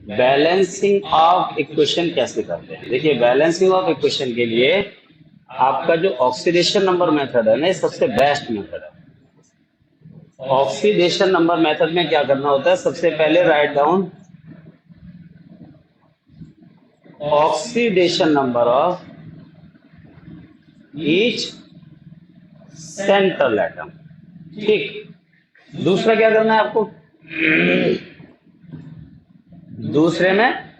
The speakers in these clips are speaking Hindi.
बैलेंसिंग ऑफ इक्वेशन कैसे करते हैं? देखिए, बैलेंसिंग ऑफ इक्वेशन के लिए आपका जो ऑक्सीडेशन नंबर मेथड है ना, ये सबसे बेस्ट मेथड है। ऑक्सीडेशन नंबर मेथड में क्या करना होता है, सबसे पहले write down oxidation number of each central atom. ठीक। दूसरा क्या करना है आपको, दूसरे में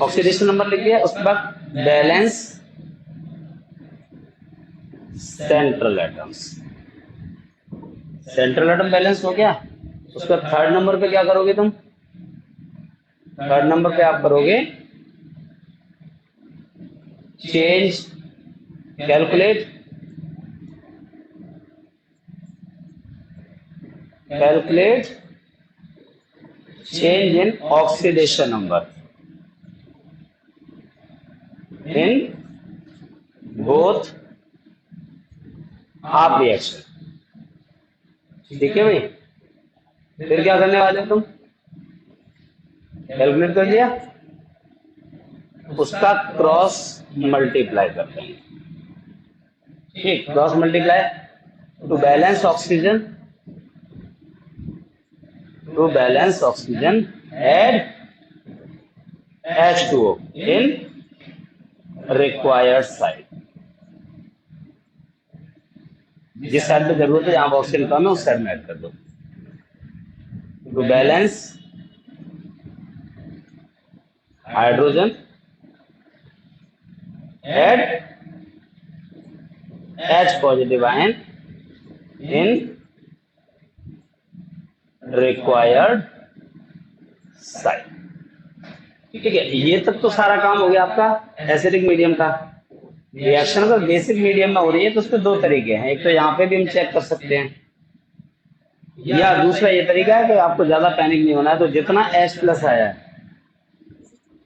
ऑक्सीडेशन नंबर लिख दिया, उसके बाद balance central atoms. Central atom balance हो गया। उसका थर्ड नंबर पे क्या करोगे तुम, थर्ड नंबर पे आप करोगे change, calculate change in oxidation number in both half reaction. ठीक है भाई। फिर क्या करने वाले तुम, कैलकुलेट कर लिया, उसका क्रॉस मल्टीप्लाई करते हैं। ठीक, cross multiply two balance oxygen, add H2O in required site। जिस साइड पे जरूरत है, जहां ऑक्सीजन कम है, उस साइड में ऐड कर दो। To balance hydrogen add H positive ion in required site. ठीक है, ये तक तो सारा काम हो गया आपका एसिडिक मीडियम का। रिएक्शन अगर बेसिक मीडियम में हो रही है तो उसके दो तरीके हैं, एक तो यहाँ पे भी हम चेक कर सकते हैं, या दूसरा ये तरीका है कि आपको ज्यादा पैनिक नहीं होना है, तो जितना H प्लस आया है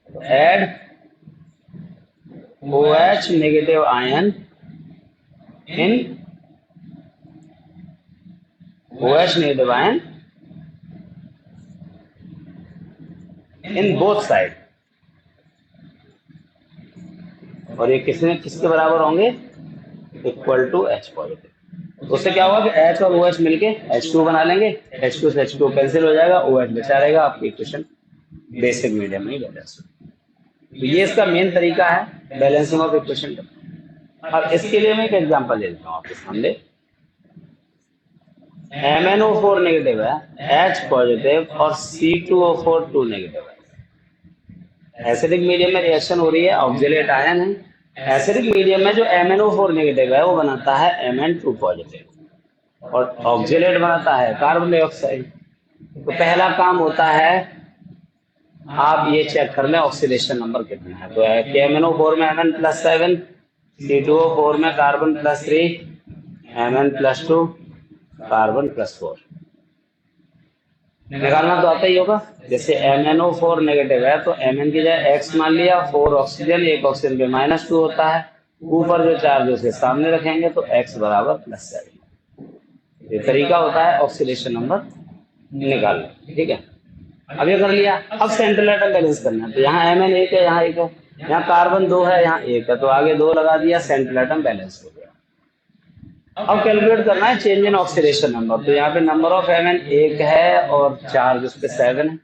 तो add OH negative ion in OH negative ion in both side. और ये किसके बराबर होंगे, इक्वल टू H पॉजिटिव। उससे क्या होगा कि H और OH मिलके H2 बना लेंगे, H2 से H2 कैंसिल हो जाएगा, OH बचा रहेगा, आपकी इक्वेशन बेसिक मीडियम में ही बैलेंस। तो ये इसका मेन तरीका है बैलेंसिंग ऑफ इक्वेशन का। अब इसके लिए मैं एक एग्जांपल ले लेता हूँ आपके सामने। MnO4 नेगेटिव है, H पॉजिटिव और C2O4 2 नेगेटिव है। एसिडिक मीडियम में रिएक्शन हो रही है, ऑक्सीलेट आयन है। एसिडिक मीडियम में जो MnO4 नेगेटिव है वो बनाता है Mn2 पॉजिटिव और ऑक्सीलेट बनाता है कार्बन डाइऑक्साइड। तो पहला काम होता है आप ये चेक कर लें ऑक्सीडेशन नंबर कितना है। तो MnO4 में Mn+7, C2O4 में कार्बन+3, Mn+2, कार्बन+4 निकालना तो आता ही होगा। जैसे MnO4 नेगेटिव है तो Mn की जगह X मान लिया, 4 ऑक्सीजन, एक ऑक्सीजन पे -2 होता है, ऊपर जो चार्ज उसके सामने रखेंगे तो X बराबर +7। ये तरीका होता है ऑक्सीडेशन नंबर निकालने। ठीक है, अब ये कर लिया। अब सेंट्रल एटम बैलेंस करना है, तो यहाँ Mn 1 है, यहाँ 1 है, यहाँ कार्बन 2 है, यहाँ 1 है, तो आगे 2 लगा दिया, सेंट्रल एटम बैलेंस हो गया। अब कैलकुलेट करना है चेंज इन ऑक्सीडेशन नंबर। तो यहाँ पे नंबर ऑफ Mn 1 है और चार्ज उस पे 7 है,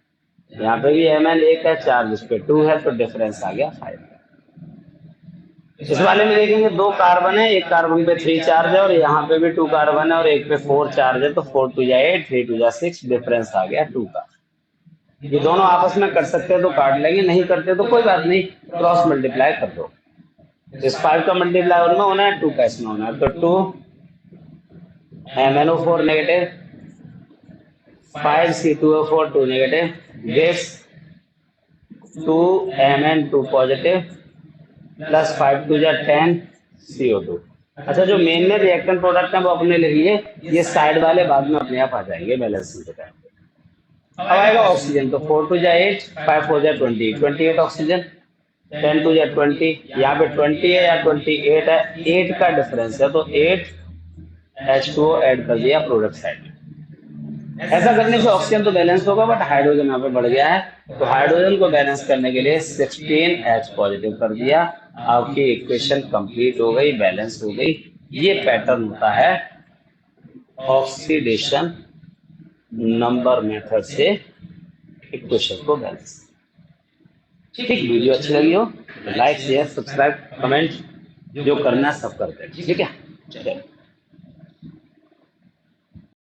यहाँ पे भी Mn 1 है, चार्ज उस पे 2 है, तो डिफरेंस आ गया 5। इस वाले में देखेंगे 2 कार्बन है, एक कार्बन पे 3 चार्ज है और यहाँ पे भी 2 कार्बन है और एक पे 4 चार्ज है, तो 4 2 जा 8, 3 2 जा 6, डिफरेंस आ गया 2 का। ये दोनों आपस में कर सकते हैं तो काट लेंगे, नहीं करते तो कोई बात नहीं, क्रॉस मल्टीप्लाई कर दो। इस 5 का मल्टीप्लाई उनमें होना है, 2 का इसमें होना है, तो 2 MnO4 negative, 5 C2O4 2 negative gives 2 Mn2 positive plus 5 2 जा 10 CO2। अच्छा, जो मेन में रिएक्टेंट प्रोडक्ट है वो अपने ले लिए, ये साइड वाले बाद में अपने आप आ जाएंगे बैलेंसिंग के टाइम पे। अब आएगा ऑक्सीजन, तो 4 2 जा 8, 5 4 जा 20, 28 ऑक्सीजन, 10 2 जा 20, यहाँ पे 20 है या 28 है, 8 का डिफरेंस है, तो 8 H2O ऐड कर दिया प्रोडक्ट साइड में। ऐसा करने से ऑक्सीजन तो बैलेंस होगा, बट हाइड्रोजन यहाँ पे बढ़ गया है, तो हाइड्रोजन को बैलेंस करने के लिए 16H पॉजिटिव कर दिया। आपकी इक्वेशन कंप्लीट हो गई, बैलेंस हो गई। ये पैटर्न होता है ऑक्सीडेशन नंबर मेथड से इक्वेशन को बैलेंस। ठीक, वीडियो अच्छी लगी हो तो लाइक शेयर सब्सक्राइब कमेंट जो करना है सब करते हैं। ठीक है।